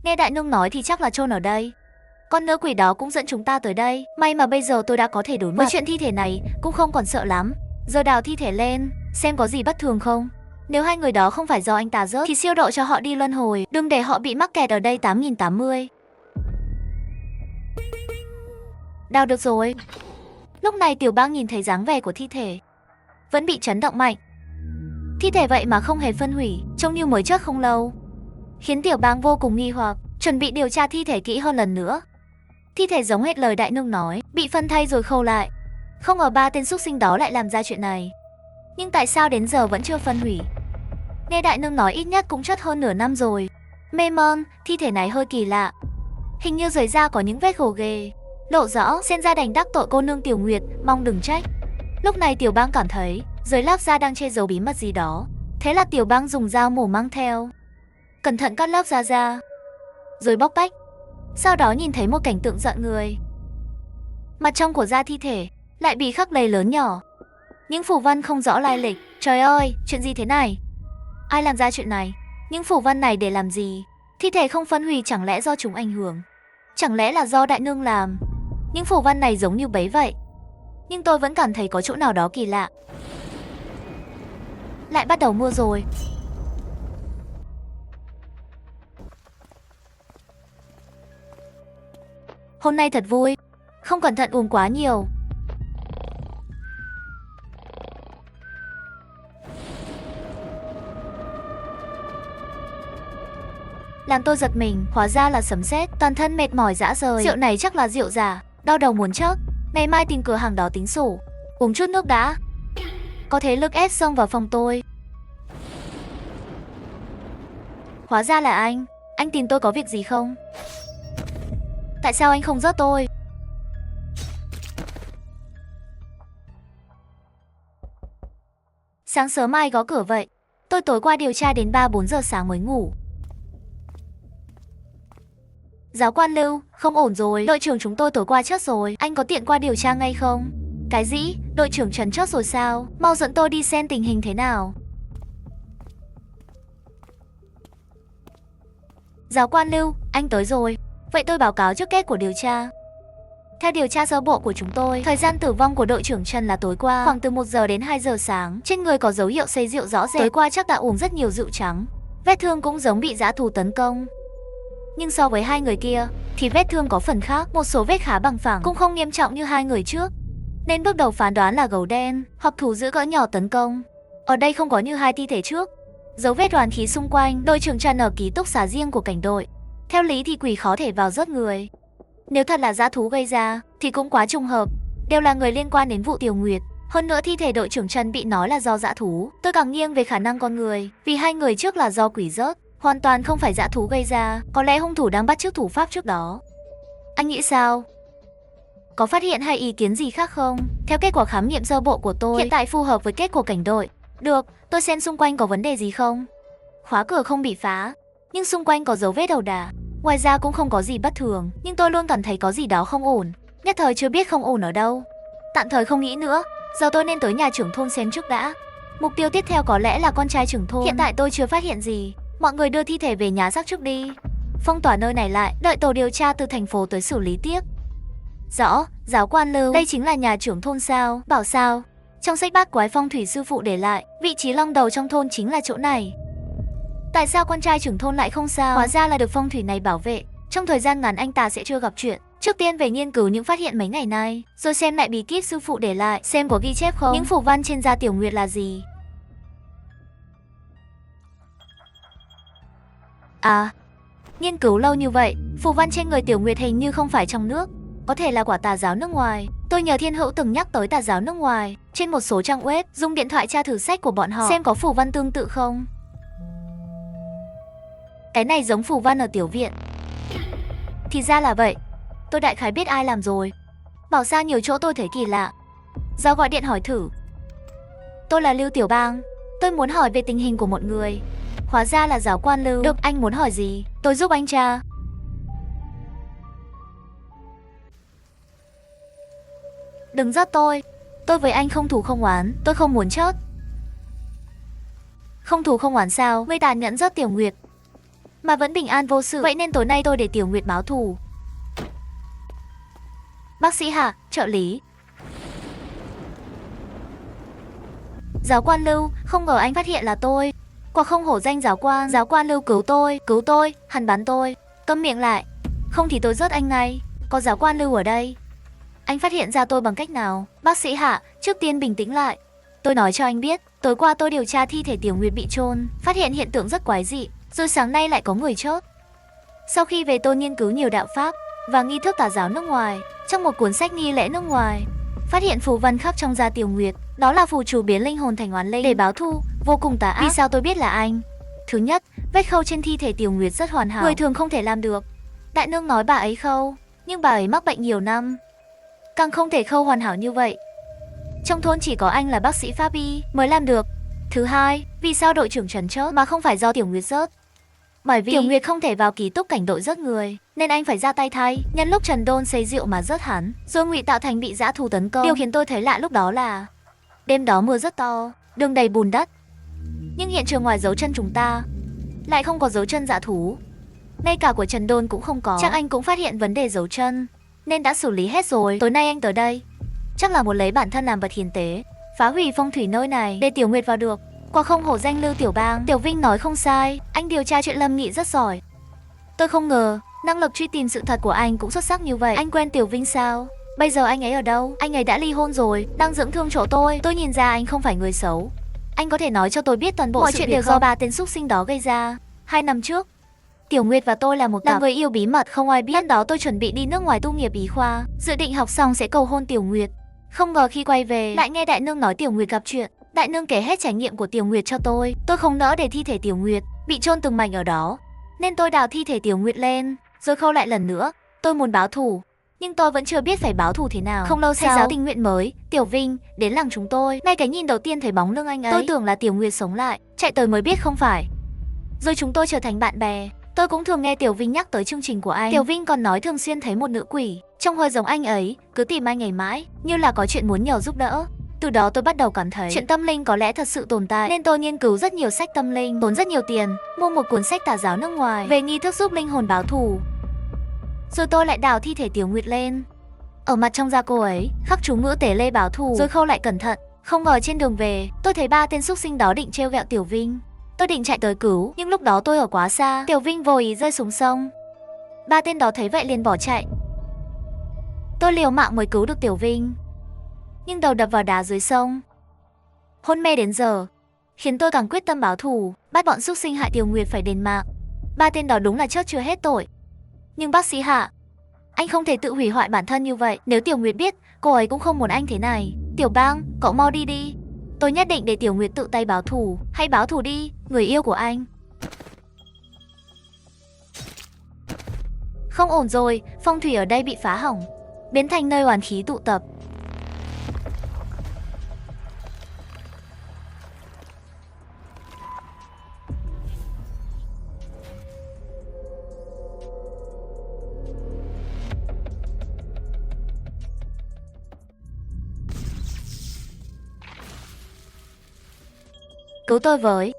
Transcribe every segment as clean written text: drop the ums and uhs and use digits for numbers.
Nghe đại nương nói thì chắc là chôn ở đây. Con nữ quỷ đó cũng dẫn chúng ta tới đây. May mà bây giờ tôi đã có thể đối mặt với chuyện thi thể này, cũng không còn sợ lắm. Giờ đào thi thể lên, xem có gì bất thường không. Nếu hai người đó không phải do anh ta rớt thì siêu độ cho họ đi luân hồi, đừng để họ bị mắc kẹt ở đây 8080. Đào được rồi. Lúc này Tiểu Bang nhìn thấy dáng vẻ của thi thể, vẫn bị chấn động mạnh. Thi thể vậy mà không hề phân hủy, trông như mới chết không lâu, khiến Tiểu Bang vô cùng nghi hoặc, chuẩn bị điều tra thi thể kỹ hơn lần nữa. Thi thể giống hết lời đại nương nói, bị phân thay rồi khâu lại. Không ngờ ba tên súc sinh đó lại làm ra chuyện này. Nhưng tại sao đến giờ vẫn chưa phân hủy? Nghe đại nương nói ít nhất cũng chất hơn nửa năm rồi. Mê mơn, thi thể này hơi kỳ lạ. Hình như dưới da có những vết gồ ghề, lộ rõ xem ra đành đắc tội cô nương Tiểu Nguyệt, mong đừng trách. Lúc này Tiểu Bang cảm thấy dưới lớp da đang che giấu bí mật gì đó. Thế là Tiểu Bang dùng dao mổ mang theo, cẩn thận cắt lớp da ra, rồi bóc tách. Sau đó nhìn thấy một cảnh tượng giận người. Mặt trong của da thi thể lại bị khắc đầy lớn nhỏ những phù văn không rõ lai lịch. Trời ơi, chuyện gì thế này? Ai làm ra chuyện này? Những phù văn này để làm gì? Thi thể không phân hủy chẳng lẽ do chúng ảnh hưởng? Chẳng lẽ là do đại nương làm? Những phù văn này giống như bấy vậy, nhưng tôi vẫn cảm thấy có chỗ nào đó kỳ lạ. Lại bắt đầu mưa rồi. Hôm nay thật vui, không cẩn thận uống quá nhiều. Làm tôi giật mình, hóa ra là sấm sét, toàn thân mệt mỏi rã rời. Rượu này chắc là rượu giả, đau đầu muốn chết. Ngày mai tìm cửa hàng đó tính sổ. Uống chút nước đã. Có thế lực ép xông vào phòng tôi. Hóa ra là anh tìm tôi có việc gì không? Tại sao anh không rớt tôi? Sáng sớm ai gõ cửa vậy? Tôi tối qua điều tra đến 3-4 giờ sáng mới ngủ. Giáo quan Lưu, không ổn rồi, đội trưởng chúng tôi tối qua chết rồi, anh có tiện qua điều tra ngay không? Cái gì? Đội trưởng Trần chết rồi sao? Mau dẫn tôi đi xem tình hình thế nào. Giáo quan Lưu, anh tới rồi. Vậy tôi báo cáo trước kết của điều tra. Theo điều tra sơ bộ của chúng tôi, thời gian tử vong của đội trưởng Trần là tối qua, khoảng từ 1 giờ đến 2 giờ sáng. Trên người có dấu hiệu say rượu rõ rệt. Tối qua chắc đã uống rất nhiều rượu trắng. Vết thương cũng giống bị dã thú tấn công. Nhưng so với hai người kia thì vết thương có phần khác, một số vết khá bằng phẳng, cũng không nghiêm trọng như hai người trước. Nên bước đầu phán đoán là gấu đen hoặc thú dữ cỡ nhỏ tấn công. Ở đây không có như hai thi thể trước, dấu vết đoàn khí xung quanh. Đội trưởng Trần ở ký túc xá riêng của cảnh đội. Theo lý thì quỷ khó thể vào rớt người. Nếu thật là dã thú gây ra thì cũng quá trùng hợp, đều là người liên quan đến vụ Tiểu Nguyệt. Hơn nữa thi thể đội trưởng Trần bị nói là do dã thú, tôi càng nghiêng về khả năng con người, vì hai người trước là do quỷ rớt, hoàn toàn không phải dã thú gây ra. Có lẽ hung thủ đang bắt chước thủ pháp trước đó. Anh nghĩ sao? Có phát hiện hay ý kiến gì khác không? Theo kết quả khám nghiệm sơ bộ của tôi, hiện tại phù hợp với kết của cảnh đội. Được, tôi xem xung quanh có vấn đề gì không. Khóa cửa không bị phá, nhưng xung quanh có dấu vết ẩu đả. Ngoài ra cũng không có gì bất thường, nhưng tôi luôn cảm thấy có gì đó không ổn. Nhất thời chưa biết không ổn ở đâu. Tạm thời không nghĩ nữa, giờ tôi nên tới nhà trưởng thôn xem trước đã. Mục tiêu tiếp theo có lẽ là con trai trưởng thôn. Hiện tại tôi chưa phát hiện gì. Mọi người đưa thi thể về nhà xác trước đi. Phong tỏa nơi này lại, đợi tổ điều tra từ thành phố tới xử lý tiếp. Rõ, giáo quan Lưu, đây chính là nhà trưởng thôn sao? Bảo sao? Trong sách bát quái phong thủy sư phụ để lại, vị trí long đầu trong thôn chính là chỗ này. Tại sao con trai trưởng thôn lại không sao? Hóa ra là được phong thủy này bảo vệ. Trong thời gian ngắn anh ta sẽ chưa gặp chuyện. Trước tiên về nghiên cứu những phát hiện mấy ngày nay, rồi xem lại bí kíp sư phụ để lại, xem có ghi chép không. Những phù văn trên da Tiểu Nguyệt là gì? À, nghiên cứu lâu như vậy, phù văn trên người Tiểu Nguyệt hình như không phải trong nước, có thể là quả tà giáo nước ngoài. Tôi nhờ Thiên Hữu từng nhắc tới tà giáo nước ngoài trên một số trang web, dùng điện thoại tra thử sách của bọn họ xem có phù văn tương tự không. Cái này giống phù văn ở tiểu viện. Thì ra là vậy, tôi đại khái biết ai làm rồi. Bảo sao nhiều chỗ tôi thấy kỳ lạ. Do gọi điện hỏi thử. Tôi là Lưu Tiểu Bang, tôi muốn hỏi về tình hình của một người. Hóa ra là giáo quan Lưu. Được, anh muốn hỏi gì? Tôi giúp anh tra. Đừng giết tôi với anh không thù không oán, tôi không muốn chết. Không thù không oán sao? Ngươi tàn nhẫn giết Tiểu Nguyệt. mà vẫn bình an vô sự. Vậy nên tối nay tôi để Tiểu Nguyệt báo thù. Bác sĩ Hạ, trợ lý. Giáo quan Lưu, không ngờ anh phát hiện là tôi. Quả không hổ danh giáo quan Lưu cứu tôi, hắn bắn tôi. Câm miệng lại, không thì tôi giết anh ngay. Có giáo quan Lưu ở đây. Anh phát hiện ra tôi bằng cách nào? Bác sĩ Hạ, trước tiên bình tĩnh lại. Tôi nói cho anh biết, tối qua tôi điều tra thi thể Tiểu Nguyệt bị chôn, phát hiện hiện tượng rất quái dị, rồi sáng nay lại có người chết. Sau khi về tôi nghiên cứu nhiều đạo pháp và nghi thức tà giáo nước ngoài, trong một cuốn sách nghi lễ nước ngoài, phát hiện phù văn khắc trong da Tiểu Nguyệt, đó là phù chú biến linh hồn thành oán linh để báo thù, vô cùng tà ác. Vì sao tôi biết là anh? Thứ nhất, vết khâu trên thi thể Tiểu Nguyệt rất hoàn hảo, người thường không thể làm được. Đại nương nói bà ấy khâu, nhưng bà ấy mắc bệnh nhiều năm, càng không thể khâu hoàn hảo như vậy. Trong thôn chỉ có anh là bác sĩ pháp y mới làm được. Thứ hai, vì sao đội trưởng Trần chết mà không phải do Tiểu Nguyệt rớt? Bởi vì Tiểu Nguyệt không thể vào ký túc cảnh đội rớt người, nên anh phải ra tay thay. Nhân lúc Trần Đôn say rượu mà rớt hắn, rồi ngụy tạo thành bị dã thú tấn công. Điều khiến tôi thấy lạ lúc đó là đêm đó mưa rất to, đường đầy bùn đất, nhưng hiện trường ngoài dấu chân chúng ta lại không có dấu chân dã thú, ngay cả của Trần Đôn cũng không có. Chắc anh cũng phát hiện vấn đề dấu chân nên đã xử lý hết rồi. Tối nay anh tới đây chắc là muốn lấy bản thân làm vật hiến tế, phá hủy phong thủy nơi này để Tiểu Nguyệt vào được. Quả không hổ danh Lưu Tiểu Bang. Tiểu Vinh nói không sai, anh điều tra chuyện Lâm Nghị rất giỏi. Tôi không ngờ năng lực truy tìm sự thật của anh cũng xuất sắc như vậy. Anh quen Tiểu Vinh sao? Bây giờ anh ấy ở đâu? Anh ấy đã ly hôn rồi, đang dưỡng thương chỗ tôi. Tôi nhìn ra anh không phải người xấu. Anh có thể nói cho tôi biết toàn bộ mọi chuyện đều do ba tên xúc sinh đó gây ra. 2 năm trước, Tiểu Nguyệt và tôi là một cặp người yêu bí mật, không ai biết. Năm đó tôi chuẩn bị đi nước ngoài tu nghiệp y khoa, dự định học xong sẽ cầu hôn Tiểu Nguyệt. Không ngờ khi quay về lại nghe đại nương nói Tiểu Nguyệt gặp chuyện. Đại nương kể hết trải nghiệm của Tiểu Nguyệt cho tôi. Tôi không nỡ để thi thể Tiểu Nguyệt bị chôn từng mảnh ở đó, nên tôi đào thi thể Tiểu Nguyệt lên, rồi khâu lại lần nữa. Tôi muốn báo thù, nhưng tôi vẫn chưa biết phải báo thù thế nào. Không lâu sau, thầy giáo tình nguyện mới, Tiểu Vinh, đến làng chúng tôi. Ngay cái nhìn đầu tiên thấy bóng lưng anh ấy, tôi tưởng là Tiểu Nguyệt sống lại, chạy tới mới biết không phải. Rồi chúng tôi trở thành bạn bè. Tôi cũng thường nghe Tiểu Vinh nhắc tới chương trình của anh. Tiểu Vinh còn nói thường xuyên thấy một nữ quỷ trông hơi giống anh ấy, cứ tìm anh ấy mãi, như là có chuyện muốn nhờ giúp đỡ. Từ đó tôi bắt đầu cảm thấy chuyện tâm linh có lẽ thật sự tồn tại, nên tôi nghiên cứu rất nhiều sách tâm linh, tốn rất nhiều tiền, mua một cuốn sách tà giáo nước ngoài về nghi thức giúp linh hồn báo thù. Rồi tôi lại đào thi thể Tiểu Nguyệt lên, ở mặt trong da cô ấy khắc chú ngữ tế lê báo thù, rồi khâu lại cẩn thận. Không ngờ trên đường về, tôi thấy 3 tên xúc sinh đó định trêu ghẹo Tiểu Vinh. Tôi định chạy tới cứu, nhưng lúc đó tôi ở quá xa, Tiểu Vinh vô ý rơi xuống sông. 3 tên đó thấy vậy liền bỏ chạy. Tôi liều mạng mới cứu được Tiểu Vinh, nhưng đầu đập vào đá dưới sông, hôn mê đến giờ, khiến tôi càng quyết tâm báo thù, bắt bọn xúc sinh hại Tiểu Nguyệt phải đền mạng. 3 tên đó đúng là chết chưa hết tội. Nhưng bác sĩ Hạ, anh không thể tự hủy hoại bản thân như vậy. Nếu Tiểu Nguyệt biết, cô ấy cũng không muốn anh thế này. Tiểu Bang, cậu mau đi đi. Tôi nhất định để Tiểu Nguyệt tự tay báo thù. Hãy báo thù đi, người yêu của anh. Không ổn rồi, phong thủy ở đây bị phá hỏng, biến thành nơi oán khí tụ tập. Cứu tôi với.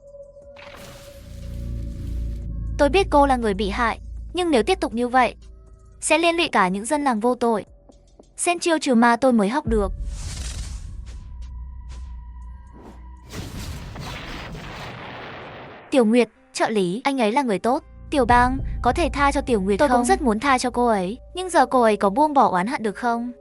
Tôi biết cô là người bị hại, nhưng nếu tiếp tục như vậy sẽ liên lụy cả những dân làng vô tội. Sen chiêu trừ ma tôi mới học được. Tiểu Nguyệt, trợ lý, anh ấy là người tốt. Tiểu Bang, có thể tha cho Tiểu Nguyệt không? Tôi cũng rất muốn tha cho cô ấy, nhưng giờ cô ấy có buông bỏ oán hận được không?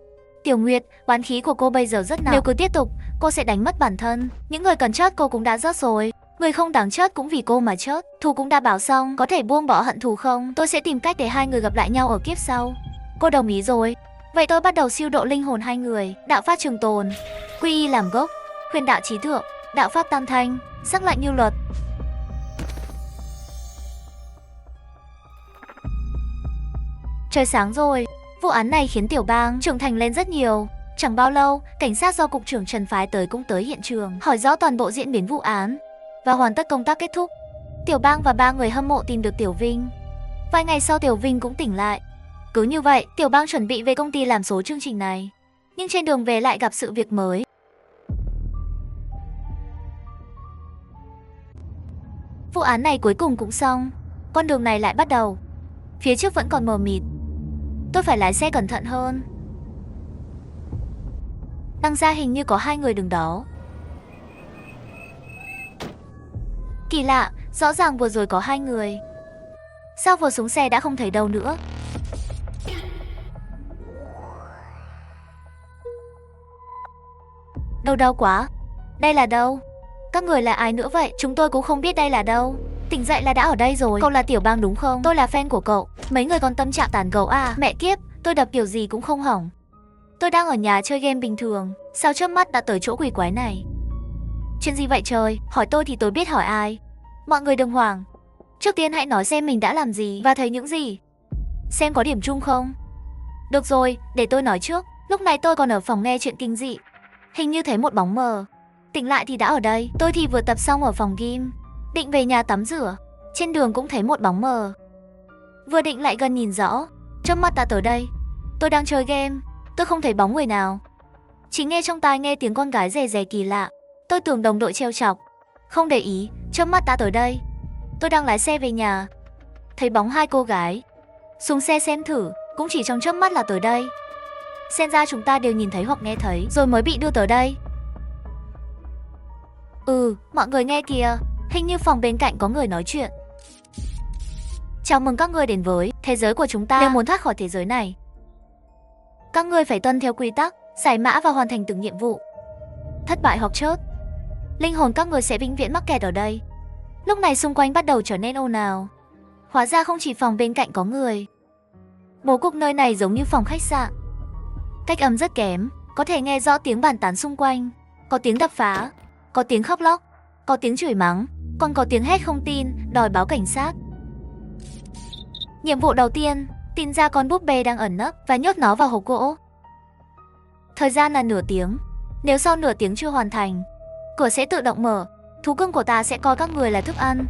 Tiểu Nguyệt, oán khí của cô bây giờ rất nặng. Nếu cứ tiếp tục, cô sẽ đánh mất bản thân. Những người cần chết cô cũng đã rớt rồi. Người không đáng chết cũng vì cô mà chết. Thù cũng đã báo xong, có thể buông bỏ hận thù không? Tôi sẽ tìm cách để hai người gặp lại nhau ở kiếp sau. Cô đồng ý rồi. Vậy tôi bắt đầu siêu độ linh hồn hai người. Đạo pháp trường tồn, quy y làm gốc, huyền đạo trí thượng, đạo pháp tam thanh, sắc lạnh như luật. Trời sáng rồi. Vụ án này khiến Tiểu Bang trưởng thành lên rất nhiều. Chẳng bao lâu, cảnh sát do cục trưởng Trần phái tới cũng tới hiện trường, hỏi rõ toàn bộ diễn biến vụ án và hoàn tất công tác kết thúc. Tiểu Bang và 3 người hâm mộ tìm được Tiểu Vinh. Vài ngày sau Tiểu Vinh cũng tỉnh lại. Cứ như vậy, Tiểu Bang chuẩn bị về công ty làm số chương trình này. Nhưng trên đường về lại gặp sự việc mới. Vụ án này cuối cùng cũng xong. con đường này lại bắt đầu. Phía trước vẫn còn mờ mịt. Tôi phải lái xe cẩn thận hơn. Đằng ra hình như có 2 người đứng đó. Kỳ lạ, rõ ràng vừa rồi có 2 người. Sao vừa xuống xe đã không thấy đâu nữa? Đầu đau quá. Đây là đâu? Các người là ai nữa vậy? Chúng tôi cũng không biết đây là đâu. Tỉnh dậy là đã ở đây rồi. Cậu là Tiểu Bang đúng không? Tôi là fan của cậu. Mấy người còn tâm trạng tàn gẫu à? Mẹ kiếp, tôi đập kiểu gì cũng không hỏng. Tôi đang ở nhà chơi game bình thường, sao chớp mắt đã tới chỗ quỷ quái này? Chuyện gì vậy trời? Hỏi tôi thì tôi biết hỏi ai. Mọi người đừng hoảng. Trước tiên hãy nói xem mình đã làm gì và thấy những gì. Xem có điểm chung không? Được rồi, để tôi nói trước. Lúc này tôi còn ở phòng nghe chuyện kinh dị. Hình như thấy một bóng mờ. Tỉnh lại thì đã ở đây. Tôi thì vừa tập xong ở phòng gym, định về nhà tắm rửa. Trên đường cũng thấy một bóng mờ. Vừa định lại gần nhìn rõ, chớp mắt đã tới đây. Tôi đang chơi game, tôi không thấy bóng người nào. Chỉ nghe trong tai nghe tiếng con gái rè rè kỳ lạ. Tôi tưởng đồng đội trêu chọc, không để ý, chớp mắt đã tới đây. Tôi đang lái xe về nhà, thấy bóng 2 cô gái. Xuống xe xem thử, cũng chỉ trong chớp mắt là tới đây. Xem ra chúng ta đều nhìn thấy hoặc nghe thấy rồi mới bị đưa tới đây. Mọi người nghe kìa, hình như phòng bên cạnh có người nói chuyện. Chào mừng các ngươi đến với thế giới của chúng ta. Nếu muốn thoát khỏi thế giới này, các ngươi phải tuân theo quy tắc, giải mã và hoàn thành từng nhiệm vụ. Thất bại hoặc chết, linh hồn các ngươi sẽ vĩnh viễn mắc kẹt ở đây. Lúc này xung quanh bắt đầu trở nên ồn ào. Hóa ra không chỉ phòng bên cạnh có người. Bố cục nơi này giống như phòng khách sạn. Cách âm rất kém, có thể nghe rõ tiếng bàn tán xung quanh. Có tiếng đập phá, có tiếng khóc lóc, có tiếng chửi mắng, còn có tiếng hét không tin, đòi báo cảnh sát. Nhiệm vụ đầu tiên, tìm ra con búp bê đang ẩn nấp và nhốt nó vào hộp gỗ. Thời gian là nửa tiếng. Nếu sau nửa tiếng chưa hoàn thành, cửa sẽ tự động mở. Thú cưng của ta sẽ coi các người là thức ăn.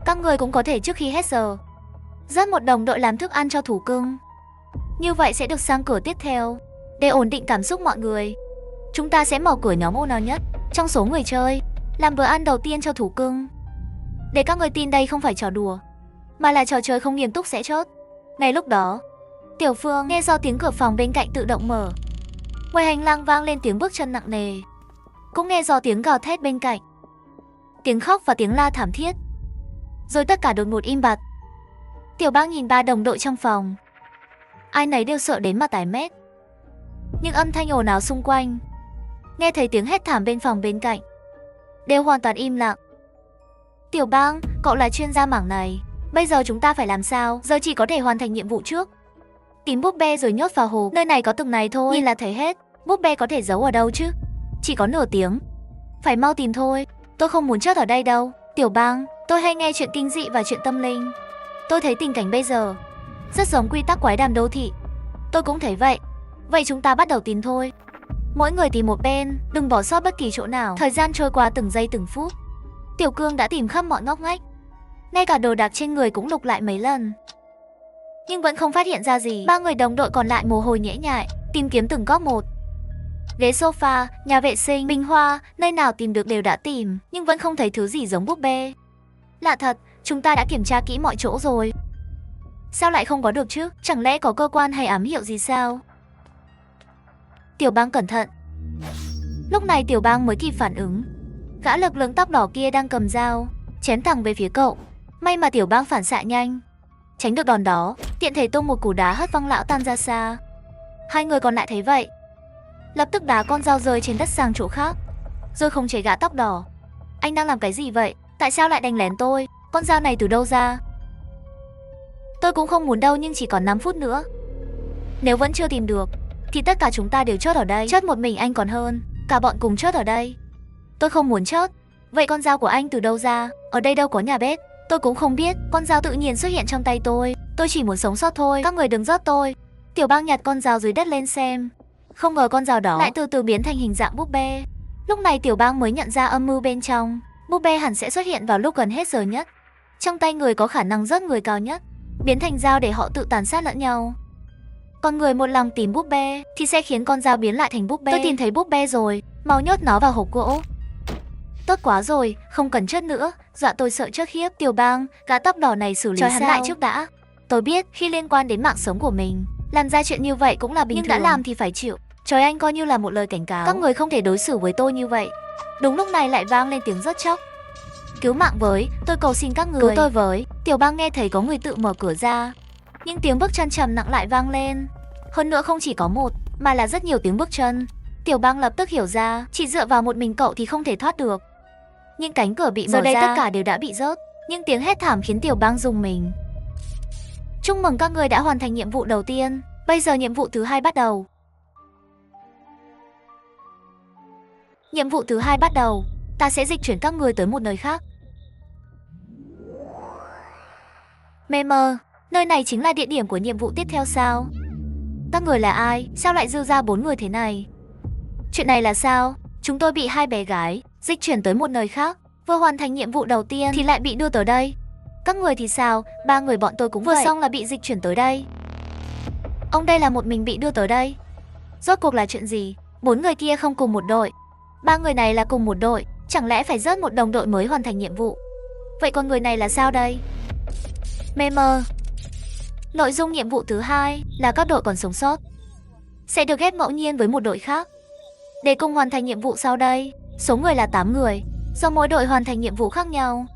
Các người cũng có thể trước khi hết giờ dắt một đồng đội làm thức ăn cho thú cưng. Như vậy sẽ được sang cửa tiếp theo. Để ổn định cảm xúc mọi người, chúng ta sẽ mở cửa nhóm ồn ào nhất trong số người chơi, làm bữa ăn đầu tiên cho thú cưng. Để các người tin đây không phải trò đùa, mà là trò chơi không nghiêm túc sẽ chốt. Ngay lúc đó, Tiểu Phương nghe do tiếng cửa phòng bên cạnh tự động mở. Ngoài hành lang vang lên tiếng bước chân nặng nề, cũng nghe do tiếng gào thét bên cạnh, tiếng khóc và tiếng la thảm thiết. Rồi tất cả đột ngột im bặt. Tiểu Bang nhìn 3 đồng đội trong phòng, ai nấy đều sợ đến mặt tái mét. Nhưng âm thanh ồn ào xung quanh, nghe thấy tiếng hét thảm bên phòng bên cạnh, đều hoàn toàn im lặng. Tiểu Bang, cậu là chuyên gia mảng này, bây giờ chúng ta phải làm sao? Giờ chỉ có thể hoàn thành nhiệm vụ trước. Tìm búp bê rồi nhốt vào hộp. Nơi này có từng này thôi, nhìn là thấy hết. Búp bê có thể giấu ở đâu chứ? Chỉ có nửa tiếng, phải mau tìm thôi. Tôi không muốn chết ở đây đâu. Tiểu Bang, tôi hay nghe chuyện kinh dị và chuyện tâm linh. Tôi thấy tình cảnh bây giờ rất giống quy tắc quái đàm đô thị. Tôi cũng thấy vậy. Vậy chúng ta bắt đầu tìm thôi. Mỗi người tìm một bên, đừng bỏ sót bất kỳ chỗ nào. Thời gian trôi qua từng giây từng phút. Tiểu Cương đã tìm khắp mọi ngóc ngách, ngay cả đồ đạc trên người cũng lục lại mấy lần, nhưng vẫn không phát hiện ra gì. 3 người đồng đội còn lại mồ hôi nhễ nhại, tìm kiếm từng góc một. Ghế sofa, nhà vệ sinh, bình hoa, nơi nào tìm được đều đã tìm, nhưng vẫn không thấy thứ gì giống búp bê. Lạ thật, chúng ta đã kiểm tra kỹ mọi chỗ rồi. Sao lại không có được chứ? Chẳng lẽ có cơ quan hay ám hiệu gì sao? Tiểu Bang cẩn thận. Lúc này Tiểu Bang mới kịp phản ứng. Gã lực lưỡng tóc đỏ kia đang cầm dao, chém thẳng về phía cậu. May mà Tiểu Bang phản xạ nhanh, tránh được đòn đó, tiện thể tung một cú đá hất văng lão tan ra xa. 2 người còn lại thấy vậy, lập tức đá con dao rơi trên đất sang chỗ khác, rồi khống chế gã tóc đỏ. Anh đang làm cái gì vậy? Tại sao lại đánh lén tôi? Con dao này từ đâu ra? Tôi cũng không muốn đâu, nhưng chỉ còn 5 phút nữa. Nếu vẫn chưa tìm được thì tất cả chúng ta đều chốt ở đây. Chốt một mình anh còn hơn cả bọn cùng chốt ở đây. Tôi không muốn chốt. Vậy con dao của anh từ đâu ra? Ở đây đâu có nhà bếp. Tôi cũng không biết. Con dao tự nhiên xuất hiện trong tay tôi. Tôi chỉ muốn sống sót thôi. Các người đừng rớt tôi. Tiểu Bang nhặt con dao dưới đất lên xem. Không ngờ con dao đó lại từ từ biến thành hình dạng búp bê. Lúc này Tiểu Bang mới nhận ra âm mưu bên trong. Búp bê hẳn sẽ xuất hiện vào lúc gần hết giờ nhất. Trong tay người có khả năng rớt người cao nhất, biến thành dao để họ tự tàn sát lẫn nhau. Còn người một lòng tìm búp bê thì sẽ khiến con dao biến lại thành búp bê. Tôi tìm thấy búp bê rồi, mau nhốt nó vào hộp gỗ. Tốt quá rồi, không cần chất nữa, dọa tôi sợ chết khiếp. Tiểu Bang, gã tóc đỏ này xử lý sao? Hắn lại trước đã. Tôi biết khi liên quan đến mạng sống của mình, làm ra chuyện như vậy cũng là bình thường. Nhưng đã làm thì phải chịu. Trời anh coi như là một lời cảnh cáo. Các người không thể đối xử với tôi như vậy. Đúng lúc này lại vang lên tiếng rất chóc. Cứu mạng với, tôi cầu xin các người. Cứu tôi với. Tiểu Bang nghe thấy có người tự mở cửa ra. Nhưng tiếng bước chân trầm nặng lại vang lên. Hơn nữa không chỉ có một, mà là rất nhiều tiếng bước chân. Tiểu Bang lập tức hiểu ra, chỉ dựa vào một mình cậu thì không thể thoát được. Nhưng cánh cửa bị mở ra. Giờ đây tất cả đều đã bị rớt. Nhưng tiếng hét thảm khiến Tiểu Bang rùng mình. Chúc mừng các người đã hoàn thành nhiệm vụ đầu tiên. Bây giờ nhiệm vụ thứ hai bắt đầu. Nhiệm vụ thứ hai bắt đầu. Ta sẽ dịch chuyển các người tới một nơi khác. Mê mơ, nơi này chính là địa điểm của nhiệm vụ tiếp theo sao? Các người là ai? Sao lại dư ra 4 người thế này? Chuyện này là sao? Chúng tôi bị 2 bé gái dịch chuyển tới một nơi khác. Vừa hoàn thành nhiệm vụ đầu tiên thì lại bị đưa tới đây. Các người thì sao? 3 người bọn tôi cũng vừa vậy. Xong là bị dịch chuyển tới đây. Ông đây là một mình bị đưa tới đây. Rốt cuộc là chuyện gì? 4 người kia không cùng một đội. 3 người này là cùng một đội. Chẳng lẽ phải rớt một đồng đội mới hoàn thành nhiệm vụ? Vậy còn người này là sao đây? Mê mơ. Nội dung nhiệm vụ thứ hai là các đội còn sống sót sẽ được ghép ngẫu nhiên với một đội khác để cùng hoàn thành nhiệm vụ sau đây. Số người là 8 người. Do mỗi đội hoàn thành nhiệm vụ khác nhau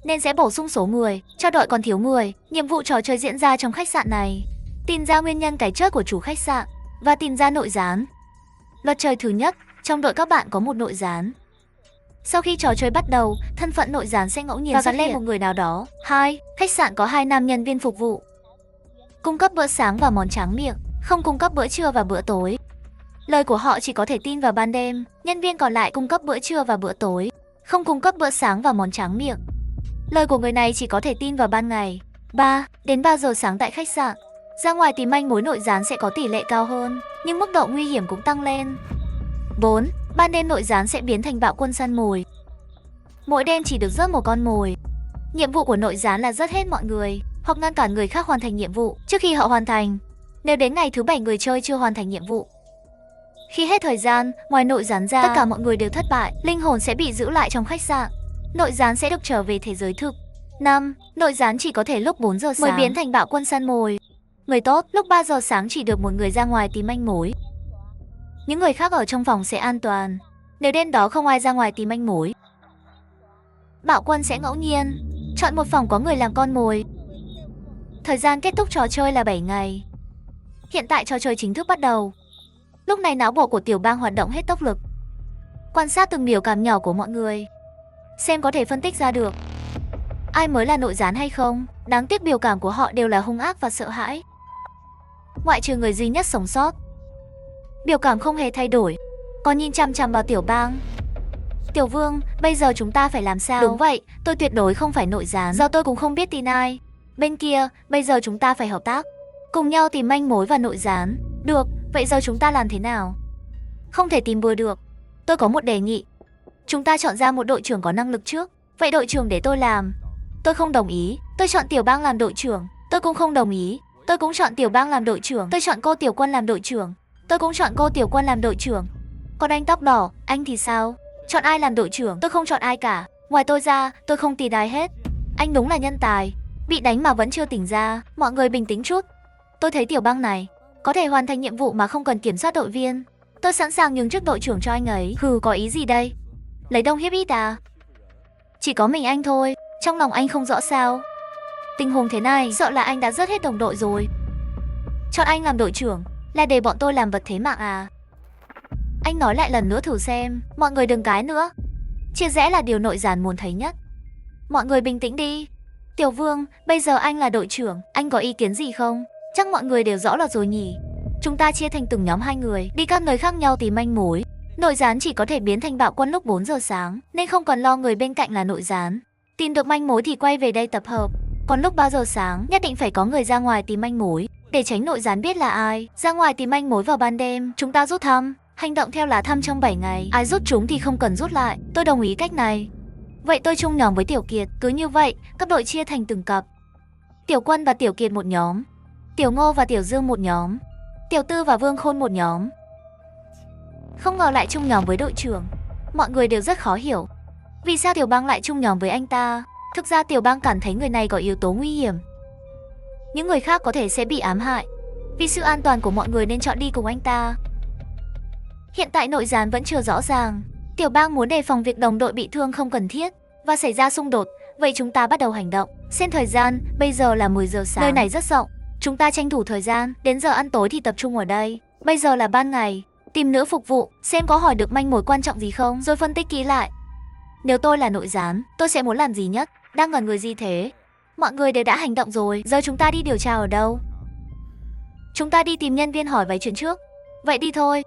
nên sẽ bổ sung số người cho đội còn thiếu người. Nhiệm vụ trò chơi diễn ra trong khách sạn này. Tìm ra nguyên nhân cái chết của chủ khách sạn và tìm ra nội gián. Luật chơi thứ nhất, trong đội các bạn có một nội gián. Sau khi trò chơi bắt đầu, thân phận nội gián sẽ ngẫu nhiên và gắn lên một người nào đó. 2. Khách sạn có 2 nam nhân viên phục vụ, cung cấp bữa sáng và món tráng miệng, không cung cấp bữa trưa và bữa tối. Lời của họ chỉ có thể tin vào ban đêm. Nhân viên còn lại cung cấp bữa trưa và bữa tối, không cung cấp bữa sáng và món tráng miệng. Lời của người này chỉ có thể tin vào ban ngày. 3. Đến 3 giờ sáng tại khách sạn. Ra ngoài tìm manh mối nội gián sẽ có tỷ lệ cao hơn, nhưng mức độ nguy hiểm cũng tăng lên. 4. Ban đêm nội gián sẽ biến thành bạo quân săn mồi. Mỗi đêm chỉ được rớt một con mồi. Nhiệm vụ của nội gián là giết hết mọi người hoặc ngăn cản người khác hoàn thành nhiệm vụ trước khi họ hoàn thành. Nếu đến ngày thứ 7 người chơi chưa hoàn thành nhiệm vụ, khi hết thời gian, ngoài nội gián ra, tất cả mọi người đều thất bại. Linh hồn sẽ bị giữ lại trong khách sạn. Nội gián sẽ được trở về thế giới thực. 5. Nội gián chỉ có thể lúc 4 giờ sáng mới biến thành bạo quân săn mồi. Người tốt, lúc 3 giờ sáng chỉ được một người ra ngoài tìm manh mối. Những người khác ở trong phòng sẽ an toàn. Nếu đêm đó không ai ra ngoài tìm manh mối, bạo quân sẽ ngẫu nhiên chọn một phòng có người làm con mồi. Thời gian kết thúc trò chơi là 7 ngày. Hiện tại trò chơi chính thức bắt đầu. Lúc này não bộ của Tiểu Bang hoạt động hết tốc lực, quan sát từng biểu cảm nhỏ của mọi người, xem có thể phân tích ra được ai mới là nội gián hay không. Đáng tiếc biểu cảm của họ đều là hung ác và sợ hãi. Ngoại trừ người duy nhất sống sót, biểu cảm không hề thay đổi, còn nhìn chằm chằm vào Tiểu Bang. Tiểu Vương, bây giờ chúng ta phải làm sao? Đúng vậy, tôi tuyệt đối không phải nội gián, do tôi cũng không biết tin ai. Bên kia, bây giờ chúng ta phải hợp tác, cùng nhau tìm manh mối và nội gián. Được, vậy giờ chúng ta làm thế nào? Không thể tìm bừa được. Tôi có một đề nghị. Chúng ta chọn ra một đội trưởng có năng lực trước. Vậy đội trưởng để tôi làm. Tôi không đồng ý. Tôi chọn Tiểu Bang làm đội trưởng. Tôi cũng không đồng ý. Tôi cũng chọn Tiểu Bang làm đội trưởng. Tôi chọn cô Tiểu Quân làm đội trưởng. Tôi cũng chọn cô Tiểu Quân làm đội trưởng. Còn anh tóc đỏ, anh thì sao? Chọn ai làm đội trưởng? Tôi không chọn ai cả. Ngoài tôi ra, tôi không tin ai hết. Anh đúng là nhân tài. Bị đánh mà vẫn chưa tỉnh ra. Mọi người bình tĩnh chút. Tôi thấy Tiểu Bang này có thể hoàn thành nhiệm vụ mà không cần kiểm soát đội viên. Tôi sẵn sàng nhường chức đội trưởng cho anh ấy. Hừ, có ý gì đây? Lấy đông hiếp ít à? Chỉ có mình anh thôi. Trong lòng anh không rõ sao? Tình huống thế này, sợ là anh đã rớt hết đồng đội rồi. Chọn anh làm đội trưởng là để bọn tôi làm vật thế mạng à? Anh nói lại lần nữa thử xem. Mọi người đừng cái nữa. Chia rẽ là điều nội gián muốn thấy nhất. Mọi người bình tĩnh đi. Tiểu Vương, bây giờ anh là đội trưởng, anh có ý kiến gì không? Chắc mọi người đều rõ là rồi nhỉ. Chúng ta chia thành từng nhóm 2 người, đi các nơi khác nhau tìm manh mối. Nội gián chỉ có thể biến thành bạo quân lúc 4 giờ sáng, nên không cần lo người bên cạnh là nội gián. Tìm được manh mối thì quay về đây tập hợp. Còn lúc 3 giờ sáng, nhất định phải có người ra ngoài tìm manh mối, để tránh nội gián biết là ai. Ra ngoài tìm manh mối vào ban đêm, chúng ta rút thăm, hành động theo lá thăm trong 7 ngày. Ai rút chúng thì không cần rút lại. Tôi đồng ý cách này. Vậy tôi chung nhóm với Tiểu Kiệt. Cứ như vậy, các đội chia thành từng cặp. Tiểu Quân và Tiểu Kiệt một nhóm, Tiểu Ngô và Tiểu Dương một nhóm, Tiểu Tư và Vương Khôn một nhóm. Không ngờ lại chung nhóm với đội trưởng. Mọi người đều rất khó hiểu. Vì sao Tiểu Bang lại chung nhóm với anh ta? Thực ra Tiểu Bang cảm thấy người này có yếu tố nguy hiểm. Những người khác có thể sẽ bị ám hại. Vì sự an toàn của mọi người nên chọn đi cùng anh ta. Hiện tại nội gián vẫn chưa rõ ràng. Tiểu Bang muốn đề phòng việc đồng đội bị thương không cần thiết và xảy ra xung đột. Vậy chúng ta bắt đầu hành động. Xem thời gian, bây giờ là 10 giờ sáng. Nơi này rất rộng. Chúng ta tranh thủ thời gian, đến giờ ăn tối thì tập trung ở đây. Bây giờ là ban ngày. Tìm nữ phục vụ, xem có hỏi được manh mối quan trọng gì không, rồi phân tích kỹ lại. Nếu tôi là nội gián, tôi sẽ muốn làm gì nhất? Đang ngẩn người gì thế? Mọi người đều đã hành động rồi, giờ chúng ta đi điều tra ở đâu? Chúng ta đi tìm nhân viên hỏi vài chuyện trước. Vậy đi thôi.